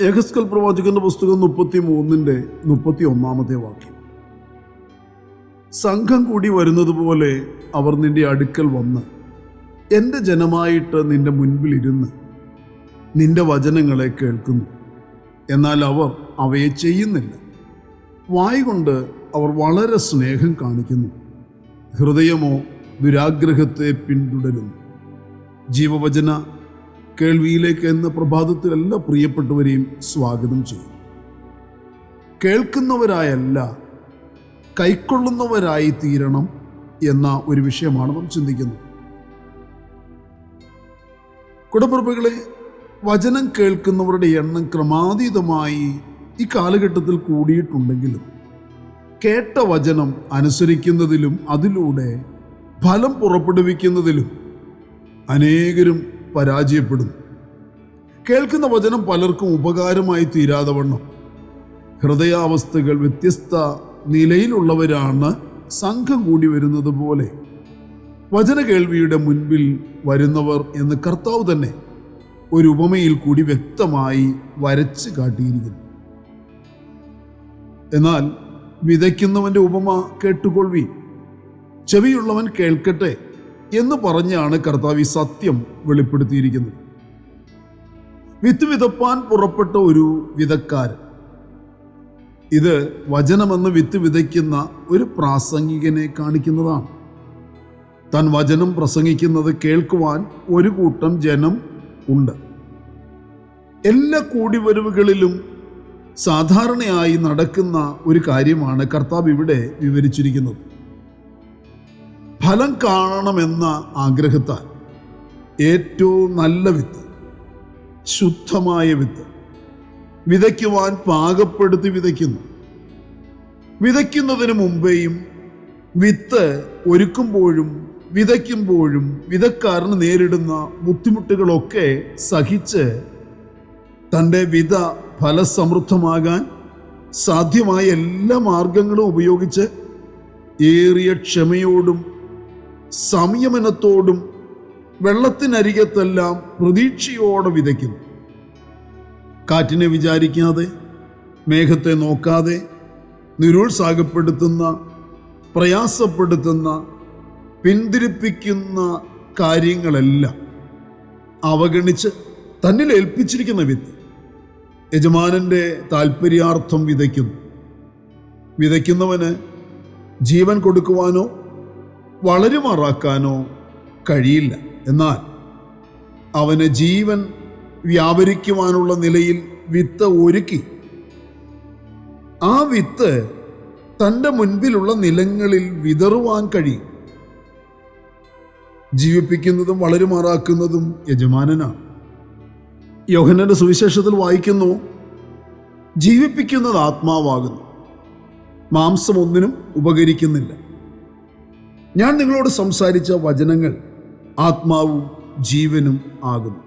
യഹെസ്കേൽ പ്രവാചകന്റെ പുസ്തകം 33:31 സംഘം കൂടി വരുന്നത് പോലെ അവർ നിന്റെ അടുക്കൽ വന്ന് എൻ്റെ ജനമായിട്ട് നിന്റെ മുൻപിലിരുന്ന് നിന്റെ വചനങ്ങളെ കേൾക്കുന്നു. എന്നാൽ അവർ അവയെ ചെയ്യുന്നില്ല. വായ്കൊണ്ട് അവർ വളരെ സ്നേഹം കാണിക്കുന്നു, ഹൃദയമോ ദുരാഗ്രഹത്തെ പിന്തുടരുന്നു. ജീവവചന കേൾവിയിലേക്ക് എന്ന പ്രഭാതത്തിൽ എല്ലാ പ്രിയപ്പെട്ടവരെയും സ്വാഗതം ചെയ്യും. കേൾക്കുന്നവരായല്ല, കൈക്കൊള്ളുന്നവരായി തീരണം എന്ന ഒരു വിഷയമാണ് നാം ചിന്തിക്കുന്നത്. കുടപ്പിറപ്പുകളെ, വചനം കേൾക്കുന്നവരുടെ എണ്ണം ക്രമാതീതമായി ഈ കാലഘട്ടത്തിൽ കൂടിയിട്ടുണ്ടെങ്കിലും കേട്ട വചനം അനുസരിക്കുന്നതിലും അതിലൂടെ ഫലം പുറപ്പെടുവിക്കുന്നതിലും അനേകരും പരാജയപ്പെടുന്നു. കേൾക്കുന്ന വചനം പലർക്കും ഉപകാരമായി തീരാതെ വണ്ണം ഹൃദയാവസ്ഥകൾ വ്യത്യസ്ത നിലയിലുള്ളവരാണ് സംഘം കൂടി വരുന്നത് പോലെ വചന കേൾവിയുടെ മുൻപിൽ വരുന്നവർ എന്ന് കർത്താവ് തന്നെ ഒരു ഉപമയിൽ കൂടി വ്യക്തമായി വരച്ച് കാട്ടിയിരിക്കുന്നു. എന്നാൽ വിതയ്ക്കുന്നവൻ്റെ ഉപമ കേട്ടുകൊള്ളുവീൻ, ചെവിയുള്ളവൻ കേൾക്കട്ടെ എന്ന് പറഞ്ഞാണ് കർത്താവ് ഈ സത്യം വെളിപ്പെടുത്തിയിരിക്കുന്നത്. വിത്ത് വിതപ്പാൻ പുറപ്പെട്ട ഒരു വിതക്കാരൻ, ഇത് വചനമെന്ന് വിത്ത് വിതയ്ക്കുന്ന ഒരു പ്രാസംഗികനെ കാണിക്കുന്നതാണ്. താൻ വചനം പ്രസംഗിക്കുന്നത് കേൾക്കുവാൻ ഒരു കൂട്ടം ജനം ഉണ്ട്. എല്ലാ കൂടിവരവുകളിലും സാധാരണയായി നടക്കുന്ന ഒരു കാര്യമാണ് കർത്താവ് ഇവിടെ വിവരിച്ചിരിക്കുന്നത്. ഫലം കാണണമെന്ന ആഗ്രഹത്താൽ ഏറ്റവും നല്ല വിത്ത്, ശുദ്ധമായ വിത്ത് വിതയ്ക്കുവാൻ പാകപ്പെടുത്തി വിതയ്ക്കുന്നു. വിതയ്ക്കുന്നതിന് മുമ്പേയും വിത്ത് ഒരുക്കുമ്പോഴും വിതയ്ക്കുമ്പോഴും വിതക്കാരന് നേരിടുന്ന ബുദ്ധിമുട്ടുകളൊക്കെ സഹിച്ച് തൻ്റെ വിത ഫലസമൃദ്ധമാകാൻ സാധ്യമായ എല്ലാ മാർഗങ്ങളും ഉപയോഗിച്ച് ഏറിയ ക്ഷമയോടും സംയമനത്തോടും വെള്ളത്തിനരികത്തെല്ലാം പ്രതീക്ഷയോടെ വിതയ്ക്കുന്നു. കാറ്റിനെ വിചാരിക്കാതെ, മേഘത്തെ നോക്കാതെ, നിരുത്സാഹപ്പെടുത്തുന്ന, പ്രയാസപ്പെടുത്തുന്ന, പിന്തിരിപ്പിക്കുന്ന കാര്യങ്ങളെല്ലാം അവഗണിച്ച് തന്നിൽ ഏൽപ്പിച്ചിരിക്കുന്ന വിത്ത് യജമാനൻ്റെ താല്പര്യാർത്ഥം വിതയ്ക്കുന്നു. വിതയ്ക്കുന്നവന് ജീവൻ കൊടുക്കുവാനോ വളരുമാറാക്കാനോ കഴിയില്ല. എന്നാൽ അവന് ജീവൻ വ്യാപരിക്കുവാനുള്ള നിലയിൽ വിത്ത് ഒരുക്കി ആ വിത്ത് തൻ്റെ മുൻപിലുള്ള നിലങ്ങളിൽ വിതറുവാൻ കഴിയും. ജീവിപ്പിക്കുന്നതും വളരുമാറാക്കുന്നതും യജമാനനാണ്. യോഹന്നാന്റെ സുവിശേഷത്തിൽ വായിക്കുന്നു, ജീവിപ്പിക്കുന്നത് ആത്മാവാകുന്നു, മാംസം ഒന്നിനും ഉപകരിക്കുന്നില്ല. ഞാൻ നിങ്ങളോട് സംസാരിച്ച വചനങ്ങൾ ആത്മാവും ജീവനും ആകുന്നു.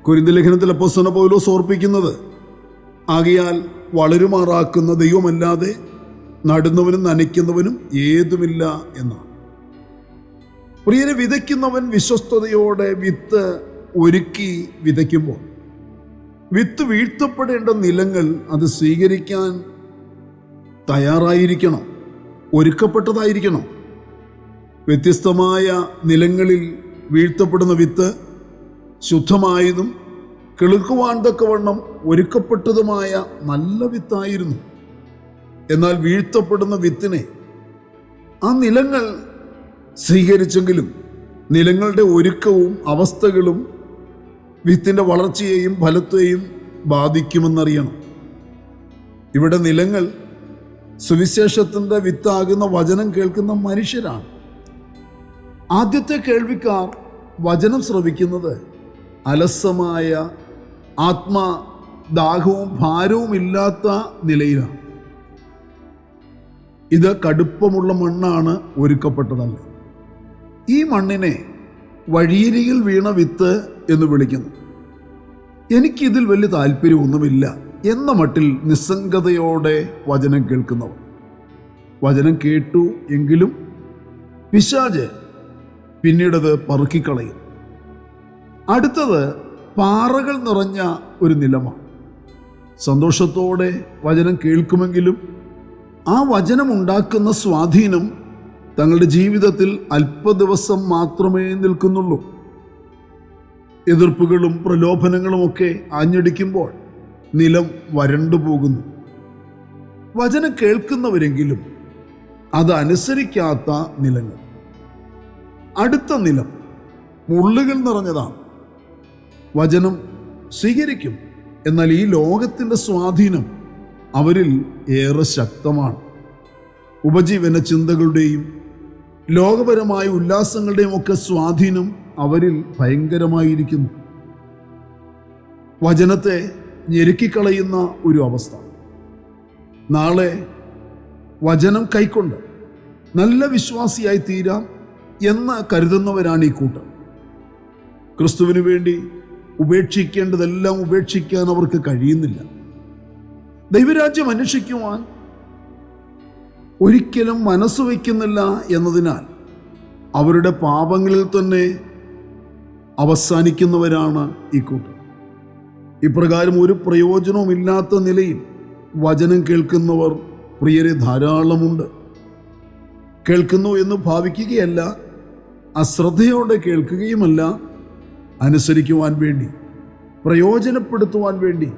കൊരിന്ത്യർ ലേഖനത്തിൽ അപ്പോസ്തലൻ പൗലോസ് ഓർപ്പിക്കുന്നത്, ആകയാൽ വളരുമാറാക്കുന്ന ദൈവമല്ലാതെ നടുന്നവനും നനയ്ക്കുന്നവനും ഏതുമില്ല എന്നാണ്. പ്രിയരെ, വിതയ്ക്കുന്നവൻ വിശ്വസ്തയോടെ വിത്ത് ഒരുക്കി വിതയ്ക്കുമ്പോൾ വിത്ത് വീഴ്ത്തപ്പെടേണ്ട നിലങ്ങൾ അത് സ്വീകരിക്കാൻ തയ്യാറായിരിക്കണം, ഒരുക്കപ്പെട്ടതായിരിക്കണം. വ്യത്യസ്തമായ നിലങ്ങളിൽ വീഴ്ത്തപ്പെടുന്ന വിത്ത് ശുദ്ധമായതും കിളുക്കുവാൻ തക്കവണ്ണം ഒരുക്കപ്പെട്ടതുമായ നല്ല വിത്തായിരുന്നു. എന്നാൽ വീഴ്ത്തപ്പെടുന്ന വിത്തിനെ ആ നിലങ്ങൾ സ്വീകരിച്ചെങ്കിലും നിലങ്ങളുടെ ഒരുക്കവും അവസ്ഥകളും വിത്തിൻ്റെ വളർച്ചയെയും ഫലത്തെയും ബാധിക്കുമെന്നറിയണം. ഇവിടെ നിലങ്ങൾ സുവിശേഷത്തിൻ്റെ വിത്താകുന്ന വചനം കേൾക്കുന്ന മനുഷ്യരാണ്. ആദ്യത്തെ കേൾവിക്കാർ വചനം ശ്രവിക്കുന്നത് അലസമായ ആത്മദാഹവും ഭാരവും ഇല്ലാത്ത നിലയിലാണ്. ഇത് കടുപ്പമുള്ള മണ്ണാണ്, ഒരുക്കപ്പെട്ടതല്ല. ഈ മണ്ണിനെ വഴിയരികിൽ വീണ വിത്ത് എന്ന് വിളിക്കുന്നു. എനിക്കിതിൽ വലിയ താല്പര്യമൊന്നുമില്ല എന്ന മട്ടിൽ നിസ്സംഗതയോടെ വചനം കേൾക്കുന്നവർ. വചനം കേട്ടു എങ്കിലും പിശാച് പിന്നീടത് പറുക്കിക്കളയും. അടുത്തത് പാറകൾ നിറഞ്ഞ ഒരു നിലമാണ്. സന്തോഷത്തോടെ വചനം കേൾക്കുമെങ്കിലും ആ വചനം ഉണ്ടാക്കുന്ന സ്വാധീനം തങ്ങളുടെ ജീവിതത്തിൽ അല്പദിവസം മാത്രമേ നിൽക്കുന്നുള്ളൂ. എതിർപ്പുകളും പ്രലോഭനങ്ങളുമൊക്കെ ആഞ്ഞടിക്കുമ്പോൾ നിലം വരണ്ടു പോകുന്നു. വചനം കേൾക്കുന്നവരെങ്കിലും അത് അനുസരിക്കാത്ത നിലങ്ങൾ. അടുത്ത നിലം മുള്ളുകൾ നിറഞ്ഞതാണ്. വചനം സ്വീകരിക്കും, എന്നാൽ ഈ ലോകത്തിൻ്റെ സ്വാധീനം അവരിൽ ഏറെ ശക്തമാണ്. ഉപജീവന ചിന്തകളുടെയും ലോകപരമായ ഉല്ലാസങ്ങളുടെയും ഒക്കെ സ്വാധീനം അവരിൽ ഭയങ്കരമായിരിക്കുന്നു. വചനത്തെ ഞെരുക്കിക്കളയുന്ന ഒരു അവസ്ഥ. നാളെ വചനം കൈക്കൊണ്ട് നല്ല വിശ്വാസിയായി തീരാം എന്ന് കരുതുന്നവരാണ് ഈ കൂട്ടം. ക്രിസ്തുവിന് വേണ്ടി ഉപേക്ഷിക്കേണ്ടതെല്ലാം ഉപേക്ഷിക്കാൻ അവർക്ക് കഴിയുന്നില്ല. ദൈവരാജ്യം അന്വേഷിക്കുവാൻ ഒരിക്കലും മനസ്സ് വയ്ക്കുന്നില്ല എന്നതിനാൽ അവരുടെ പാപങ്ങളിൽ തന്നെ അവസാനിക്കുന്നവരാണ് ഈ കൂട്ടർ. ഇപ്രകാരം ഒരു പ്രയോജനവുമില്ലാത്ത നിലയിൽ വചനം കേൾക്കുന്നവർ പ്രിയരെ ധാരാളമുണ്ട്. കേൾക്കുന്നു എന്ന് ഭാവിക്കുകയല്ല, അശ്രദ്ധയോടെ കേൾക്കുകയുമല്ല, അനുസരിക്കുവാൻ വേണ്ടി, പ്രയോജനപ്പെടുത്തുവാൻ വേണ്ടി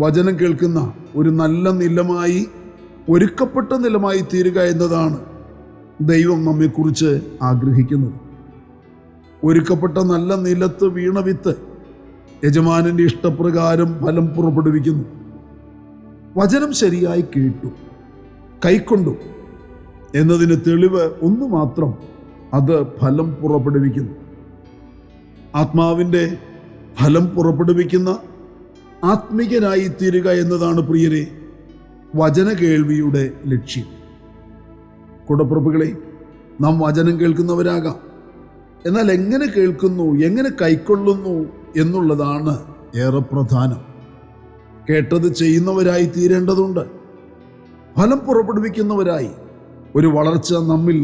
വചനം കേൾക്കുന്ന ഒരു നല്ല നിലമായി, ഒരുക്കപ്പെട്ട നിലമായി തീരുക എന്നതാണ് ദൈവം നമ്മെക്കുറിച്ച് ആഗ്രഹിക്കുന്നത്. ഒരുക്കപ്പെട്ട നല്ല നിലത്ത് വീണ വിത്ത് യജമാനന്റെ ഇഷ്ടപ്രകാരം ഫലം പുറപ്പെടുവിക്കുന്നു. വചനം ശരിയായി കേട്ടു, കൈക്കൊണ്ടു എന്നതിന് തെളിവ് ഒന്നു മാത്രം, അത് ഫലം പുറപ്പെടുവിക്കുന്നു. ആത്മാവിൻ്റെ ഫലം പുറപ്പെടുവിക്കുന്ന ആത്മികനായി തീരുക എന്നതാണ് പ്രിയരെ വചന കേൾവിയുടെ ലക്ഷ്യം. കൂടപ്പിറപ്പുകളെ, നാം വചനം കേൾക്കുന്നവരാകാം, എന്നാൽ എങ്ങനെ കേൾക്കുന്നു, എങ്ങനെ കൈക്കൊള്ളുന്നു എന്നുള്ളതാണ് ഏറെ പ്രധാനം. കേട്ടത് ചെയ്യുന്നവരായി തീരേണ്ടതുണ്ട്. ഫലം പുറപ്പെടുവിക്കുന്നവരായി ഒരു വളർച്ച നമ്മിൽ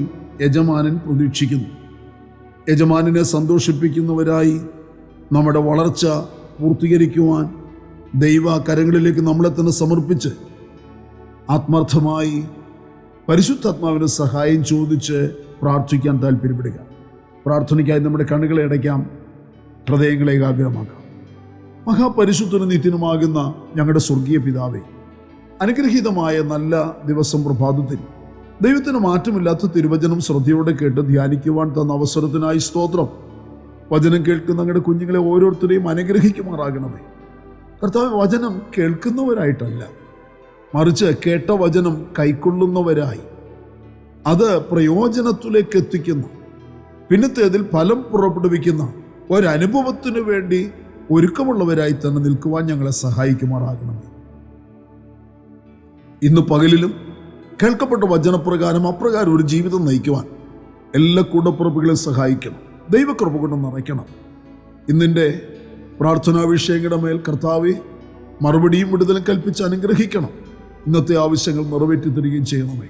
യജമാനൻ പ്രതീക്ഷിക്കുന്നു. യജമാനനെ സന്തോഷിപ്പിക്കുന്നവരായി നമ്മുടെ വളർച്ച പൂർത്തീകരിക്കുവാൻ ദൈവ കരങ്ങളിലേക്ക് നമ്മളെ തന്നെ സമർപ്പിച്ച് ആത്മാർത്ഥമായി പരിശുദ്ധാത്മാവിന് സഹായം ചോദിച്ച് പ്രാർത്ഥിക്കാൻ താല്പര്യപ്പെടുക. പ്രാർത്ഥനയ്ക്കായി നമ്മുടെ കണ്ണുകളെ അടയ്ക്കാം, ഹൃദയങ്ങളെ ഏകാഗ്രമാക്കാം. മഹാപരിശുദ്ധനും നിത്യനുമാകുന്ന ഞങ്ങളുടെ സ്വർഗീയ പിതാവേ, അനുഗ്രഹീതമായ നല്ല ദിവസം പ്രഭാതത്തിൽ ദൈവത്തിന് മാറ്റമില്ലാത്ത തിരുവചനം ശ്രദ്ധയോടെ കേട്ട് ധ്യാനിക്കുവാൻ തന്ന അവസരത്തിനായി സ്തോത്രം. വചനം കേൾക്കുന്ന ഞങ്ങളുടെ കുഞ്ഞുങ്ങളെ ഓരോരുത്തരെയും അനുഗ്രഹിക്കുമാറാകണമേ. കർത്താവ്, വചനം കേൾക്കുന്നവരായിട്ടല്ല, മറിച്ച് കേട്ട വചനം കൈക്കൊള്ളുന്നവരായി, അത് പ്രയോജനത്തിലേക്ക് എത്തിക്കുന്ന, പിന്നത്തേതിൽ ഫലം പുറപ്പെടുവിക്കുന്ന ഒരനുഭവത്തിനു വേണ്ടി ഒരുക്കമുള്ളവരായി തന്നെ നിൽക്കുവാൻ ഞങ്ങളെ സഹായിക്കുമാറാകണമേ. ഇന്ന് പകലിലും കേൾക്കപ്പെട്ട വചനപ്രകാരം അപ്രകാരം ഒരു ജീവിതം നയിക്കുവാൻ എല്ലാ കൂടപ്പിറപ്പുകളെ സഹായിക്കണം. ദൈവകൃപ കൊണ്ട് നിറയ്ക്കണം. ഇന്നിൻ്റെ പ്രാർത്ഥനാ വിഷയങ്ങളുടെ മേൽ കർത്താവെ മറുപടിയും വിടുതലും കൽപ്പിച്ച് അനുഗ്രഹിക്കണം. ഇന്നത്തെ ആവശ്യങ്ങൾ നിറവേറ്റി തരികയും ചെയ്യണമേ.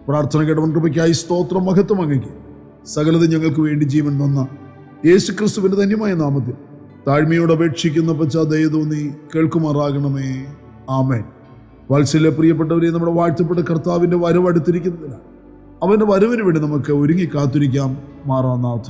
പ്രാർത്ഥന കേട്ടവൻ കൃപയ്ക്കായി സ്തോത്രം, മഹത്വം അങ്ങയ്ക്ക്. സകലതും ഞങ്ങൾക്ക് വേണ്ടി ജീവൻ തന്ന യേശു ക്രിസ്തുവിൻ്റെ ധന്യമായ നാമത്തിൽ താഴ്മയോട് അപേക്ഷിക്കുന്ന പശ്ചാത്തലം തോന്നി കേൾക്കുമാറാകണമേ. ആമേൻ. വാത്സല്യ പ്രിയപ്പെട്ടവരെ, നമ്മുടെ വാഴ്ത്തപ്പെട്ട കർത്താവിൻ്റെ വരവ് അടുത്തിരിക്കുന്നതിനാൽ അവൻ്റെ വരവിന് വേണ്ടി നമുക്ക് ഒരുങ്ങി കാത്തിരിക്കാം. മാറാനാഥ.